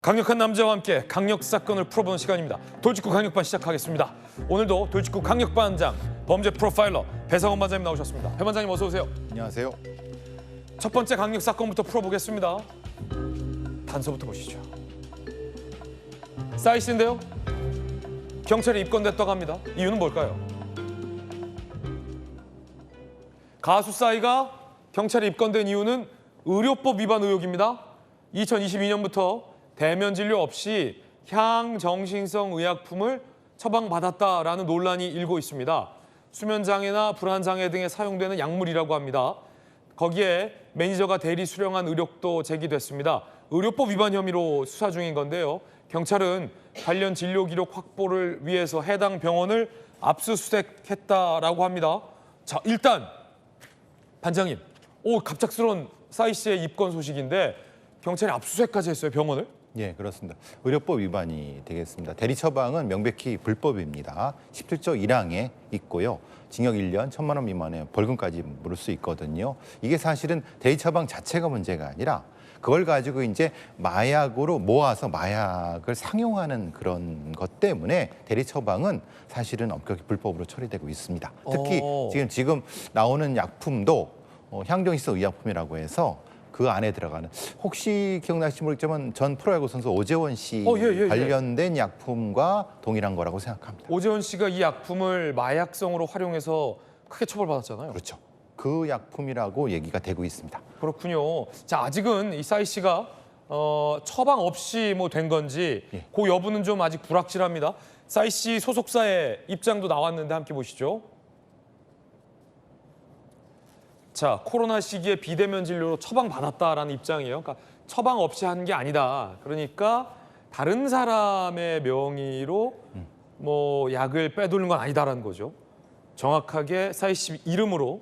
강력한 남자와 함께 강력 사건을 풀어보는 시간입니다. 돌직구 강력반 시작하겠습니다. 오늘도 돌직구 강력반장 범죄 프로파일러 배상원 반장님 나오셨습니다. 배 반장님 어서 오세요. 안녕하세요. 첫 번째 강력 사건부터 풀어보겠습니다. 단서부터 보시죠. 싸이 씨인데요. 경찰에 입건됐다고 합니다. 이유는 뭘까요? 가수 싸이가 경찰에 입건된 이유는 의료법 위반 의혹입니다. 2022년부터 대면 진료 없이 향정신성 의약품을 처방받았다라는 논란이 일고 있습니다. 수면장애나 불안장애 등에 사용되는 약물이라고 합니다. 거기에 매니저가 대리 수령한 의혹도 제기됐습니다. 의료법 위반 혐의로 수사 중인 건데요. 경찰은 관련 진료 기록 확보를 위해서 해당 병원을 압수수색했다라고 합니다. 자, 일단 반장님, 갑작스러운 싸이 씨의 입건 소식인데 경찰이 압수수색까지 했어요, 병원을? 예, 그렇습니다. 의료법 위반이 되겠습니다. 대리 처방은 명백히 불법입니다. 17조 1항에 있고요. 징역 1년, 1,000만 원 미만의 벌금까지 물을 수 있거든요. 이게 사실은 대리 처방 자체가 문제가 아니라 그걸 가지고 이제 마약으로 모아서 마약을 상용하는 그런 것 때문에 대리 처방은 사실은 엄격히 불법으로 처리되고 있습니다. 특히 지금 나오는 약품도 향정신성 의약품이라고 해서 그 안에 들어가는, 혹시 기억나실지 모르겠지만 전 프로야구 선수 오재원 씨 관련된 약품과 동일한 거라고 생각합니다. 오재원 씨가 이 약품을 마약성으로 활용해서 크게 처벌받았잖아요. 그렇죠. 그 약품이라고 얘기가 되고 있습니다. 그렇군요. 자, 아직은 이 싸이 씨가 처방 없이 뭐 된 건지 그 여부는 좀 아직 불확실합니다. 싸이 씨 소속사의 입장도 나왔는데 함께 보시죠. 자, 코로나 시기에 비대면 진료로 처방받았다라는 입장이에요. 그러니까 처방 없이 한 게 아니다. 그러니까 다른 사람의 명의로 뭐 약을 빼돌린 건 아니다라는 거죠. 정확하게 싸이 씨 이름으로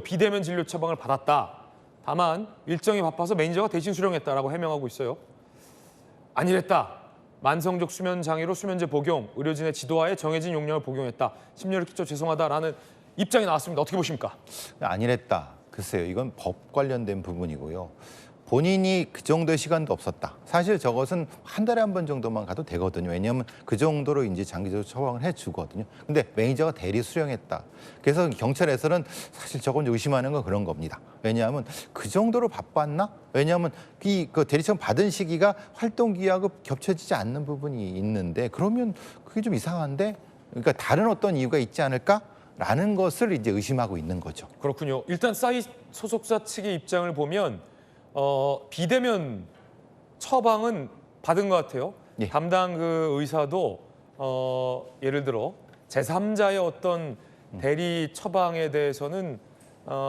비대면 진료 처방을 받았다. 다만 일정이 바빠서 매니저가 대신 수령했다라고 해명하고 있어요. 아니랬다. 만성적 수면 장애로 수면제 복용, 의료진의 지도하에 정해진 용량을 복용했다. 심려를 끼쳐 죄송하다라는 입장이 나왔습니다. 어떻게 보십니까? 아니랬다. 글쎄요, 이건 법 관련된 부분이고요. 본인이 그 정도의 시간도 없었다. 사실 저것은 한 달에 한 번 정도만 가도 되거든요. 왜냐하면 그 정도로 이제 장기적으로 처방을 해주거든요. 근데 매니저가 대리 수령했다. 그래서 경찰에서는 사실 저건 의심하는 건 그런 겁니다. 왜냐하면 그 정도로 바빴나? 왜냐하면 그 대리 처방 받은 시기가 활동기하고 겹쳐지지 않는 부분이 있는데, 그러면 그게 좀 이상한데? 그러니까 다른 어떤 이유가 있지 않을까? 라는 것을 이제 의심하고 있는 거죠. 그렇군요. 일단 싸이 소속사 측의 입장을 보면 비대면 처방은 받은 것 같아요. 예. 담당 그 의사도 예를 들어 제3자의 어떤 대리 처방에 대해서는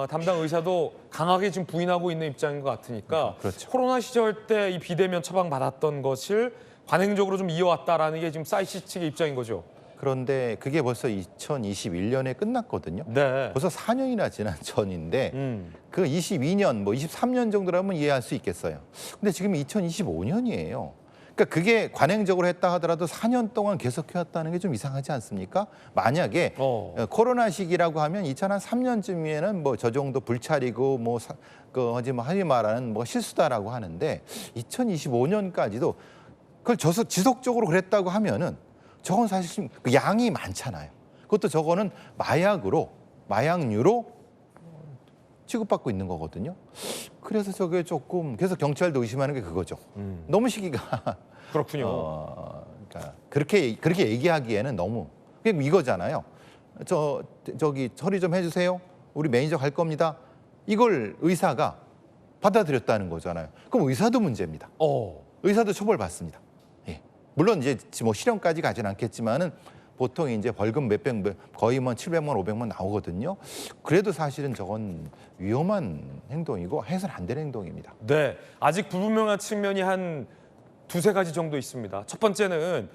담당 의사도 강하게 지금 부인하고 있는 입장인 것 같으니까 그렇죠. 코로나 시절 때 이 비대면 처방 받았던 것을 관행적으로 좀 이어왔다라는 게 지금 싸이 씨 측의 입장인 거죠. 그런데 그게 벌써 2021년에 끝났거든요. 네. 벌써 4년이나 지난 전인데 그 22년, 뭐 23년 정도라면 이해할 수 있겠어요. 근데 지금 2025년이에요. 그러니까 그게 관행적으로 했다 하더라도 4년 동안 계속 해왔다는 게 좀 이상하지 않습니까? 만약에 코로나 시기라고 하면 2003년쯤이면은 뭐 저 정도 불찰이고 뭐 하지 말하는 뭐 실수다라고 하는데 2025년까지도 그걸 지속적으로 그랬다고 하면은 저건 사실 그 양이 많잖아요. 그것도 저거는 마약류로 취급받고 있는 거거든요. 그래서 저게 조금, 그래서 경찰도 의심하는 게 그거죠. 너무 시기가 그렇군요. 그러니까 그렇게 얘기하기에는 너무 그냥 이거잖아요. 저기 처리 좀 해주세요. 우리 매니저 갈 겁니다. 이걸 의사가 받아들였다는 거잖아요. 그럼 의사도 문제입니다. 의사도 처벌받습니다. 물론 이제 뭐 실형까지 가진 않겠지만은 보통 이제 벌금 거의 뭐 700만, 500만 나오거든요. 그래도 사실은 저건 위험한 행동이고 해서는 안 되는 행동입니다. 네, 아직 불분명한 측면이 한 두세 가지 정도 있습니다. 첫 번째는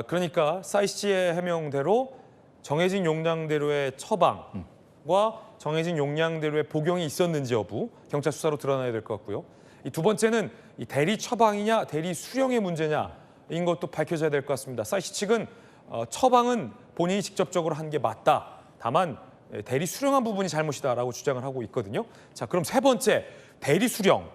그러니까 싸이 씨의 해명대로 정해진 용량대로의 처방과 정해진 용량대로의 복용이 있었는지 여부 경찰 수사로 드러나야 될 것 같고요. 이 두 번째는 이 대리 처방이냐 대리 수령의 문제냐 인 것도 밝혀져야 될 것 같습니다. 싸이 씨 측은 처방은 본인이 직접적으로 한 게 맞다. 다만 대리 수령한 부분이 잘못이다라고 주장을 하고 있거든요. 자, 그럼 세 번째 대리 수령.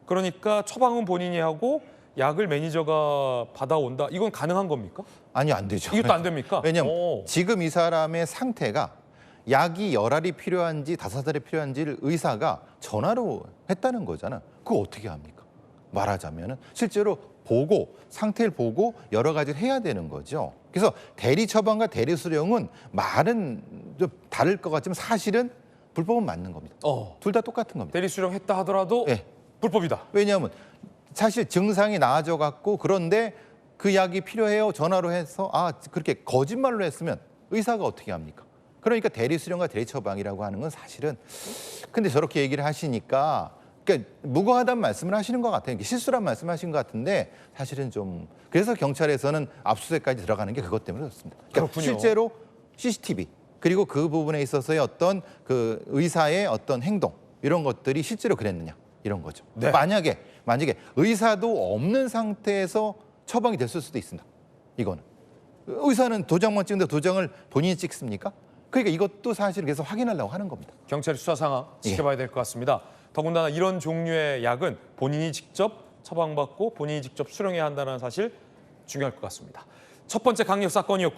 그러니까 처방은 본인이 하고 약을 매니저가 받아온다. 이건 가능한 겁니까? 아니요, 안 되죠. 이것도 안 됩니까? 왜냐하면 오. 지금 이 사람의 상태가 약이 열알이 필요한지 5알이 필요한지를 의사가 전화로 했다는 거잖아. 그거 어떻게 합니까? 말하자면은 실제로 보고 상태를 보고 여러 가지를 해야 되는 거죠. 그래서 대리 처방과 대리 수령은 말은 좀 다를 것 같지만 사실은 불법은 맞는 겁니다. 둘 다 똑같은 겁니다. 대리 수령했다 하더라도 예. 불법이다. 왜냐하면 사실 증상이 나아져 갖고 그런데 그 약이 필요해요 전화로 해서 그렇게 거짓말로 했으면 의사가 어떻게 합니까? 그러니까 대리 수령과 대리 처방이라고 하는 건 사실은 근데 저렇게 얘기를 하시니까 그러니까 무고하다는 말씀을 하시는 것 같아요. 실수란 말씀하신 것 같은데 사실은 좀 그래서 경찰에서는 압수수색까지 들어가는 게 그것 때문에 그렇습니다. 그러니까 그렇군요. 실제로 CCTV 그리고 그 부분에 있어서의 어떤 그 의사의 어떤 행동 이런 것들이 실제로 그랬느냐 이런 거죠. 네. 만약에 의사도 없는 상태에서 처방이 됐을 수도 있습니다. 이거는 의사는 도장만 찍는데 도장을 본인이 찍습니까? 그러니까 이것도 사실 그래서 확인하려고 하는 겁니다. 경찰의 수사 상황 지켜봐야 될 것 같습니다. 더군다나 이런 종류의 약은 본인이 직접 처방받고 본인이 직접 수령해야 한다는 사실 중요할 것 같습니다. 첫 번째 강력 사건이었고요.